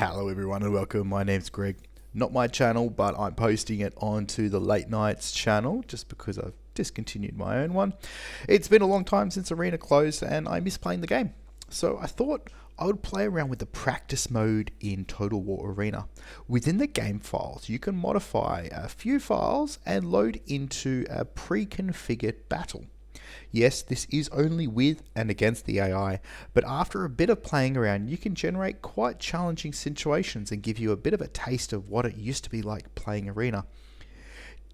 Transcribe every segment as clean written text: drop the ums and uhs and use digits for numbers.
Hello everyone and welcome. My name's Greg. Not my channel, but I'm posting it onto the Late Nights channel just because I've discontinued my own one. It's been a long time since Arena closed and I miss playing the game. So I thought I would play around with the practice mode in Total War Arena. Within the game files, you can modify a few files and load into a pre-configured battle. Yes, this is only with and against the AI, but after a bit of playing around, you can generate quite challenging situations and give you a bit of a taste of what it used to be like playing Arena.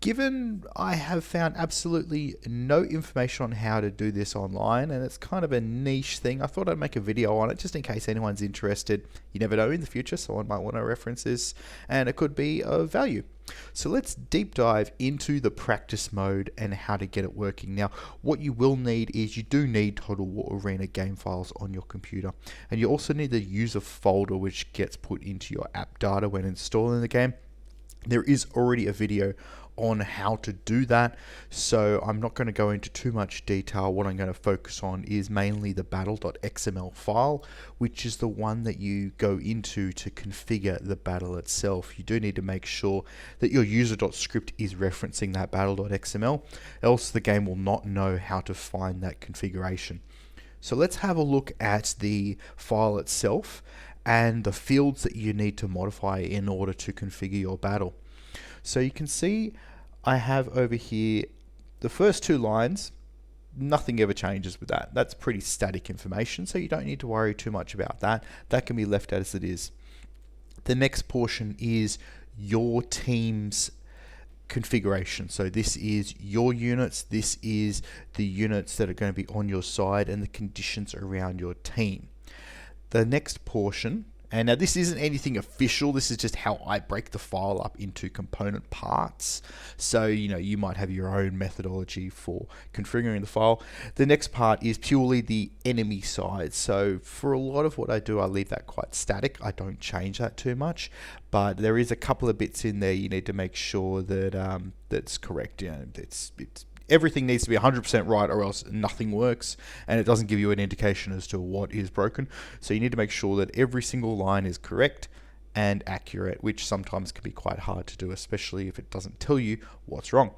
Given I have found absolutely no information on how to do this online, and it's kind of a niche thing, I thought I'd make a video on it just in case anyone's interested. You never know, in the future someone might want to reference this and it could be of value. So let's deep dive into the practice mode and how to get it working. Now, what you will need is you do need Total War Arena game files on your computer, and you also need the user folder which gets put into your app data when installing the game. There is already a video on how to do that, so I'm not going to go into too much detail. What I'm going to focus on is mainly the battle.xml file, which is the one that you go into to configure the battle itself. You do need to make sure that your user.script is referencing that battle.xml, else the game will not know how to find that configuration. So let's have a look at the file itself and the fields that you need to modify in order to configure your battle. So you can see I have over here the first two lines, nothing ever changes with that. That's pretty static information, so you don't need to worry too much about that. That can be left as it is. The next portion is your team's configuration. So this is your units, this is the units that are going to be on your side and the conditions around your team. The next portion, and now this isn't anything official, this is just how I break the file up into component parts. So, you might have your own methodology for configuring the file. The next part is purely the enemy side. So for a lot of what I do, I leave that quite static. I don't change that too much, but there is a couple of bits in there you need to make sure that that's correct. Everything needs to be 100% right or else nothing works, and it doesn't give you an indication as to what is broken. So you need to make sure that every single line is correct and accurate, which sometimes can be quite hard to do, especially if it doesn't tell you what's wrong.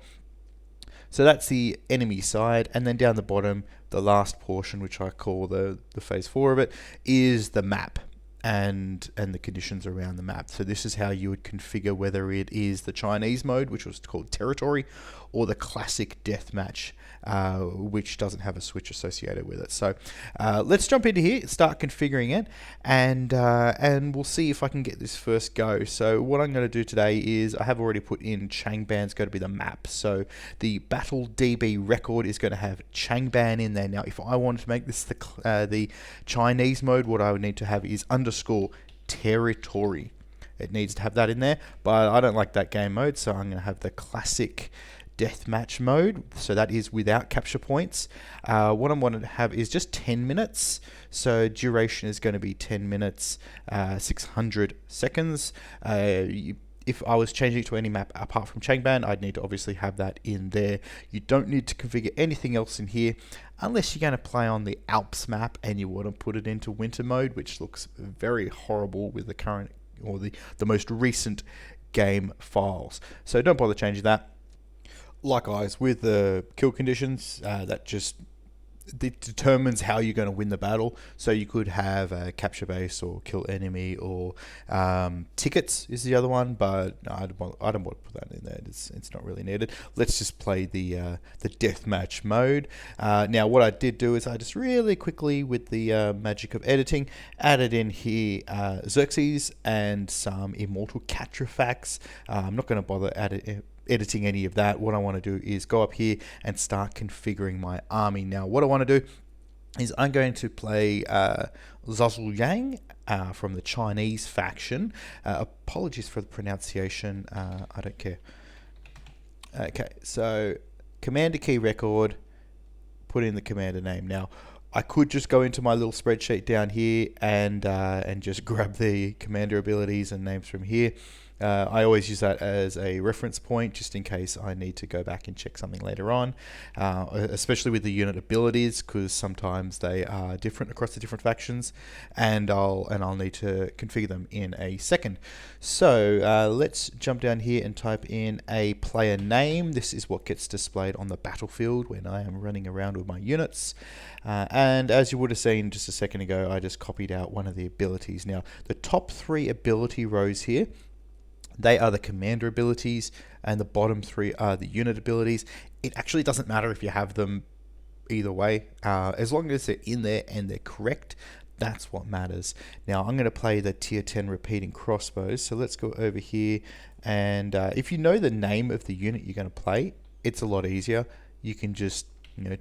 So that's the enemy side, and then down the bottom, the last portion, which I call the phase 4 of it, is the map and the conditions around the map. So this is how you would configure whether it is the Chinese mode, which was called territory, or the classic deathmatch, which doesn't have a switch associated with it. So let's jump into here, start configuring it, and we'll see if I can get this first go. So what I'm going to do today is I have already put in Changban's going to be the map. So the battle DB record is going to have Changban in there. Now, if I wanted to make this the Chinese mode, what I would need to have is underscore territory. It needs to have that in there, but I don't like that game mode, so I'm going to have the classic deathmatch mode. So that is without capture points. What I'm wanting to have is just 10 minutes. So duration is going to be 10 minutes, 600 seconds. If I was changing it to any map apart from Changban, I'd need to obviously have that in there. You don't need to configure anything else in here unless you're going to play on the Alps map and you want to put it into winter mode, which looks very horrible with the current or the most recent game files. So don't bother changing that. Likewise with the kill conditions, that just determines how you're going to win the battle. So you could have a capture base or kill enemy or tickets is the other one, but no, I don't want to put that in there. It's not really needed. Let's just play the deathmatch mode. Now what I did do is I just really quickly, with the magic of editing, added in here Xerxes and some immortal Catrifacts. I'm not going to bother editing any of that. What I want to do is go up here and start configuring my army. Now what I want to do is I'm going to play Zhao Yang from the Chinese faction. Apologies for the pronunciation, I don't care. Okay, so commander key record, put in the commander name. Now I could just go into my little spreadsheet down here and just grab the commander abilities and names from here. I always use that as a reference point just in case I need to go back and check something later on, especially with the unit abilities, because sometimes they are different across the different factions, and I'll need to configure them in a second. So let's jump down here and type in a player name. This is what gets displayed on the battlefield when I am running around with my units. And as you would have seen just a second ago, I just copied out one of the abilities. Now, the top 3 ability rows here, they are the commander abilities, and the bottom 3 are the unit abilities. It actually doesn't matter if you have them either way. As long as they're in there and they're correct, that's what matters. Now, I'm going to play the tier 10 repeating crossbows. So let's go over here. And if you know the name of the unit you're going to play, it's a lot easier. You can just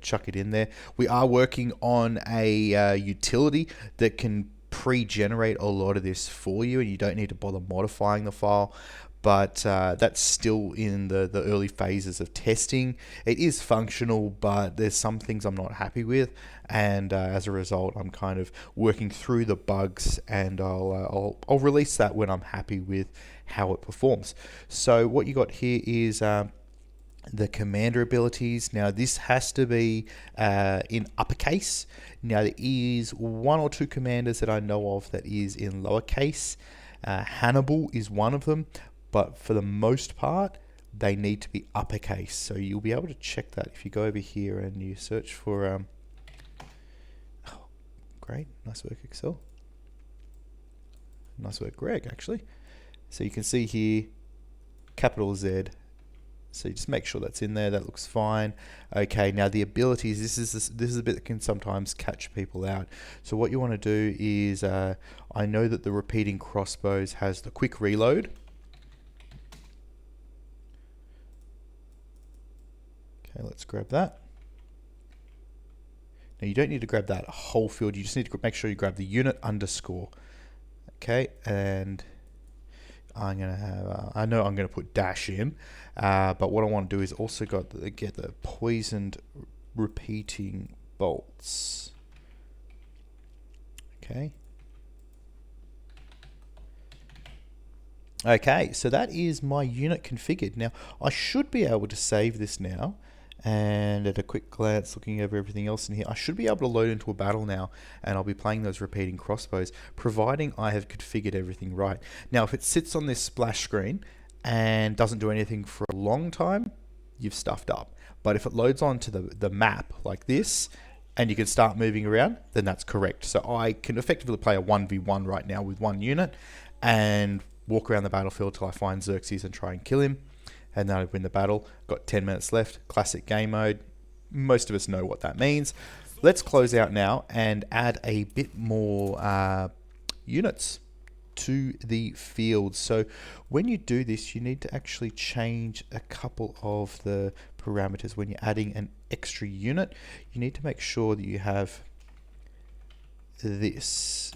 chuck it in there. We are working on a utility that can pre-generate a lot of this for you, and you don't need to bother modifying the file, but that's still in the early phases of testing. It is functional, but there's some things I'm not happy with, and as a result I'm kind of working through the bugs, and I'll release that when I'm happy with how it performs. So what you got here is the commander abilities. Now this has to be in uppercase. Now there is 1 or 2 commanders that I know of that is in lowercase. Hannibal is one of them, but for the most part they need to be uppercase. So you'll be able to check that if you go over here and you search for oh, great, nice work Excel, nice work Greg actually. So you can see here capital Z. So you just make sure that's in there. That looks fine. Okay, now the abilities. This is a bit that can sometimes catch people out. So what you want to do is, I know that the repeating crossbows has the quick reload. Okay, let's grab that. Now you don't need to grab that whole field. You just need to make sure you grab the unit underscore. Okay, and I'm going to have, I know I'm going to put dash in, but what I want to do is also get the poisoned repeating bolts. Okay. Okay, so that is my unit configured. Now, I should be able to save this now, and at a quick glance looking over everything else in here, I should be able to load into a battle now, and I'll be playing those repeating crossbows, providing I have configured everything right. Now if it sits on this splash screen and doesn't do anything for a long time, you've stuffed up. But if it loads onto the map like this, and you can start moving around, then that's correct. So I can effectively play a 1v1 right now with 1 unit, and walk around the battlefield till I find Xerxes and try and kill him. And then I win the battle. Got 10 minutes left. Classic game mode. Most of us know what that means. Let's close out now and add a bit more units to the field. So when you do this, you need to actually change a couple of the parameters. When you're adding an extra unit, you need to make sure that you have this.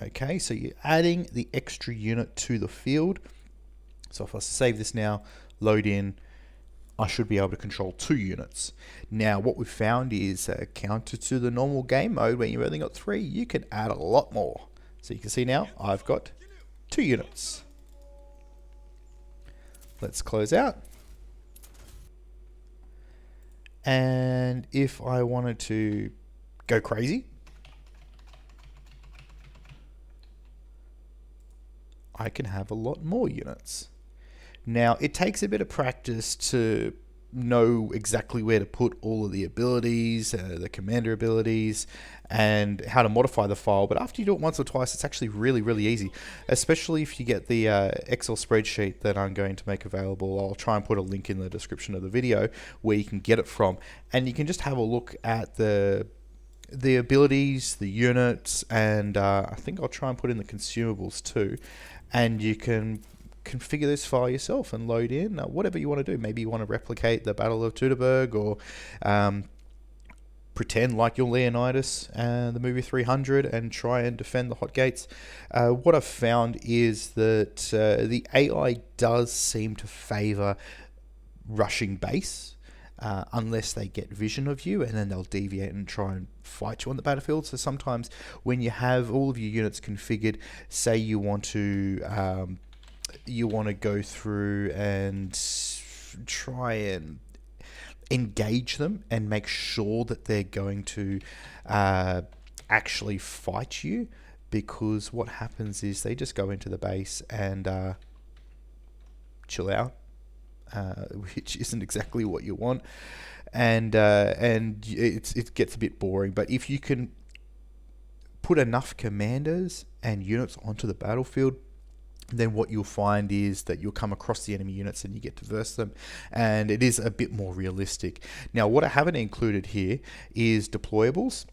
Okay, so you're adding the extra unit to the field. So if I save this now, load in, I should be able to control 2 units. Now what we've found is counter to the normal game mode where you've only got 3, you can add a lot more. So you can see now I've got 2 units. Let's close out. And if I wanted to go crazy, I can have a lot more units. Now, it takes a bit of practice to know exactly where to put all of the abilities, the commander abilities, and how to modify the file. But after you do it once or twice, it's actually really, really easy, especially if you get the Excel spreadsheet that I'm going to make available. I'll try and put a link in the description of the video where you can get it from. And you can just have a look at the abilities, the units, and I think I'll try and put in the consumables too. And you can configure this file yourself and load in whatever you want to do. Maybe you want to replicate the Battle of Teutoburg, or pretend like you're Leonidas and the movie 300 and try and defend the hot gates. What I've found is that the AI does seem to favor rushing base unless they get vision of you, and then they'll deviate and try and fight you on the battlefield. So sometimes when you have all of your units configured, say you want to you want to go through and try and engage them and make sure that they're going to actually fight you, because what happens is they just go into the base and chill out, which isn't exactly what you want, and it gets a bit boring. But if you can put enough commanders and units onto the battlefield, then what you'll find is that you'll come across the enemy units and you get to verse them, and it is a bit more realistic. Now, what I haven't included here is deployables.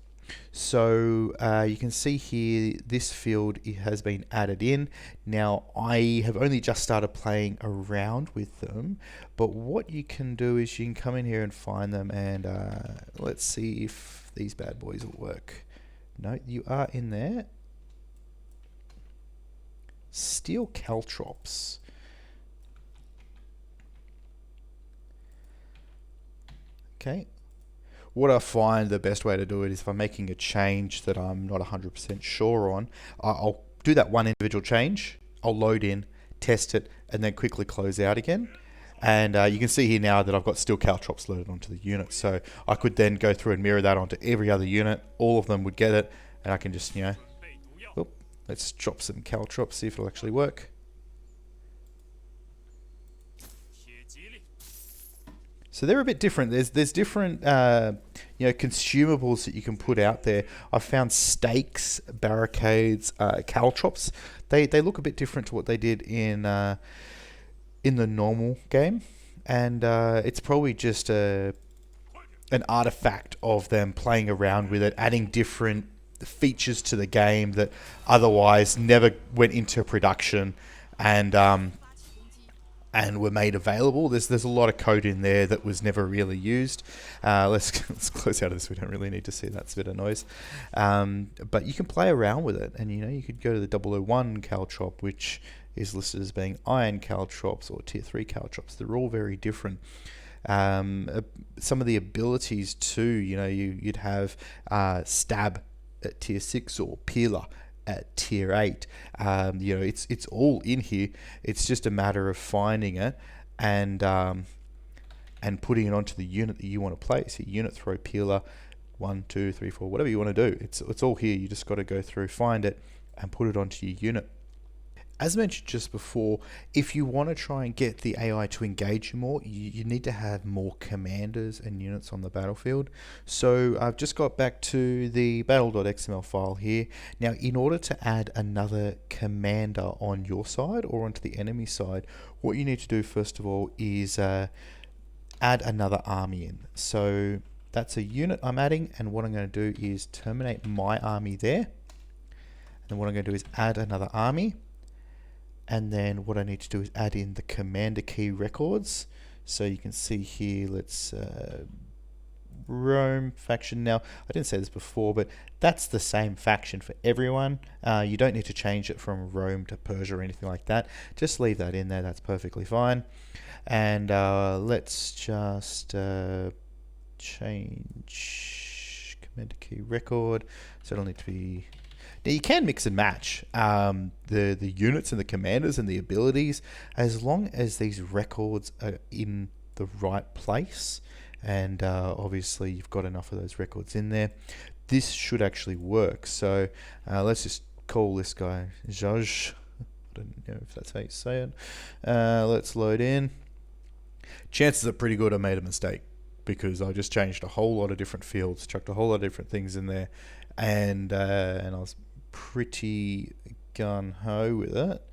So you can see here this field, it has been added in. Now, I have only just started playing around with them, but what you can do is you can come in here and find them, and let's see if these bad boys will work. No, you are in there. Steel caltrops. Okay. What I find the best way to do it is if I'm making a change that I'm not 100% sure on, I'll do that one individual change, I'll load in, test it, and then quickly close out again. And you can see here now that I've got steel caltrops loaded onto the unit. So I could then go through and mirror that onto every other unit. All of them would get it, and I can just, you know, let's drop some caltrops, see if it'll actually work. So they're a bit different. There's different consumables that you can put out there. I've found stakes, barricades, caltrops. They look a bit different to what they did in the normal game, and it's probably just an artifact of them playing around with it, adding different features to the game that otherwise never went into production and were made available. There's a lot of code in there that was never really used. Let's close out of this. We don't really need to see that. It's a bit of noise. But you can play around with it, and you could go to the 001 caltrop, which is listed as being iron caltrops or tier 3 caltrops. They're all very different. Some of the abilities too, you'd have stab at tier 6 or peeler at tier 8. It's all in here. It's just a matter of finding it and putting it onto the unit that you want to play. So unit throw peeler 1, 2, 3, 4, whatever you want to do. It's all here. You just got to go through, find it, and put it onto your unit. As mentioned just before, if you want to try and get the AI to engage you more, you need to have more commanders and units on the battlefield. So I've just got back to the battle.xml file here. Now, in order to add another commander on your side or onto the enemy side, what you need to do first of all is add another army in. So that's a unit I'm adding, and what I'm going to do is terminate my army there. And what I'm going to do is add another army. And then what I need to do is add in the commander key records. So you can see here, let's Rome faction. Now, I didn't say this before, but that's the same faction for everyone. You don't need to change it from Rome to Persia or anything like that. Just leave that in there. That's perfectly fine. And let's just change commander key record. So it'll need to be... Now, you can mix and match the units and the commanders and the abilities, as long as these records are in the right place, and obviously you've got enough of those records in there. This should actually work. So let's just call this guy Zhaj. I don't know if that's how you say it. Let's load in. Chances are pretty good I made a mistake, because I just changed a whole lot of different fields, chucked a whole lot of different things in there, and I was pretty gun-ho with it,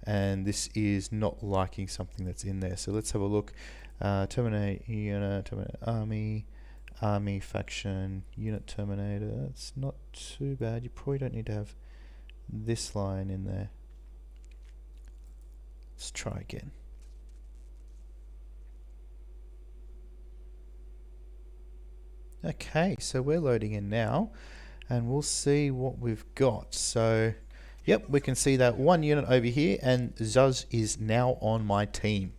and this is not liking something that's in there. So let's have a look. Terminate unit, terminate army faction, unit terminator. That's not too bad. You probably don't need to have this line in there. Let's try again. Okay, so we're loading in now, and we'll see what we've got. So, yep, we can see that one unit over here, and Zuz is now on my team.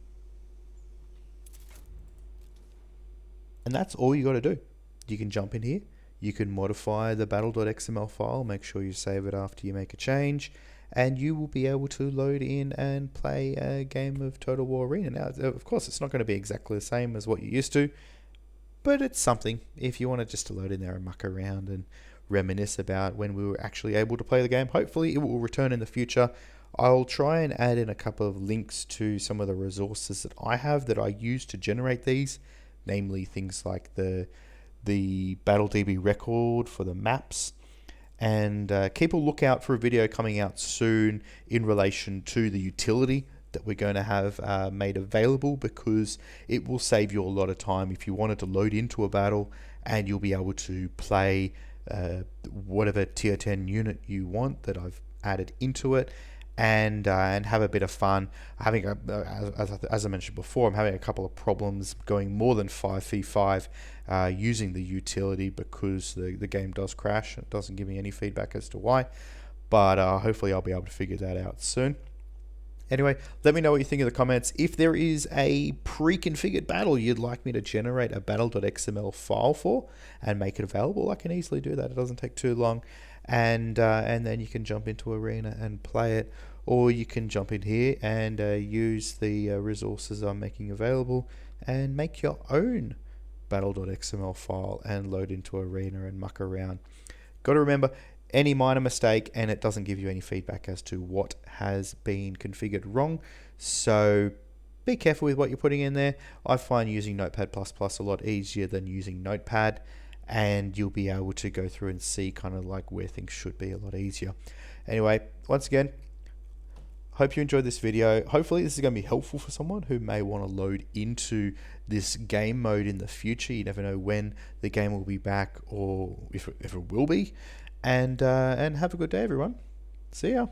And that's all you got to do. You can jump in here, you can modify the battle.xml file, make sure you save it after you make a change, and you will be able to load in and play a game of Total War Arena. Now, of course, it's not going to be exactly the same as what you used to, but it's something if you wanted just to load in there and muck around and reminisce about when we were actually able to play the game. Hopefully it will return in the future. I'll try and add in a couple of links to some of the resources that I have that I use to generate these, namely things like the BattleDB record for the maps. And keep a lookout for a video coming out soon in relation to the utility that we're going to have made available, because it will save you a lot of time if you wanted to load into a battle, and you'll be able to play whatever tier 10 unit you want that I've added into it, and have a bit of fun. As I mentioned before, I'm having a couple of problems going more than 5v5 using the utility, because the game does crash. It doesn't give me any feedback as to why, but hopefully I'll be able to figure that out soon. Anyway, let me know what you think in the comments. If there is a pre-configured battle you'd like me to generate a battle.xml file for and make it available, I can easily do that. It doesn't take too long. And then you can jump into Arena and play it, or you can jump in here and use the resources I'm making available and make your own battle.xml file and load into Arena and muck around. Got to remember, any minor mistake and it doesn't give you any feedback as to what has been configured wrong, so be careful with what you're putting in there. I find using Notepad++ a lot easier than using Notepad, and you'll be able to go through and see kind of like where things should be a lot easier. Anyway, once again, hope you enjoyed this video. Hopefully this is going to be helpful for someone who may want to load into this game mode in the future. You never know when the game will be back, or if it will be. And have a good day, everyone. See ya.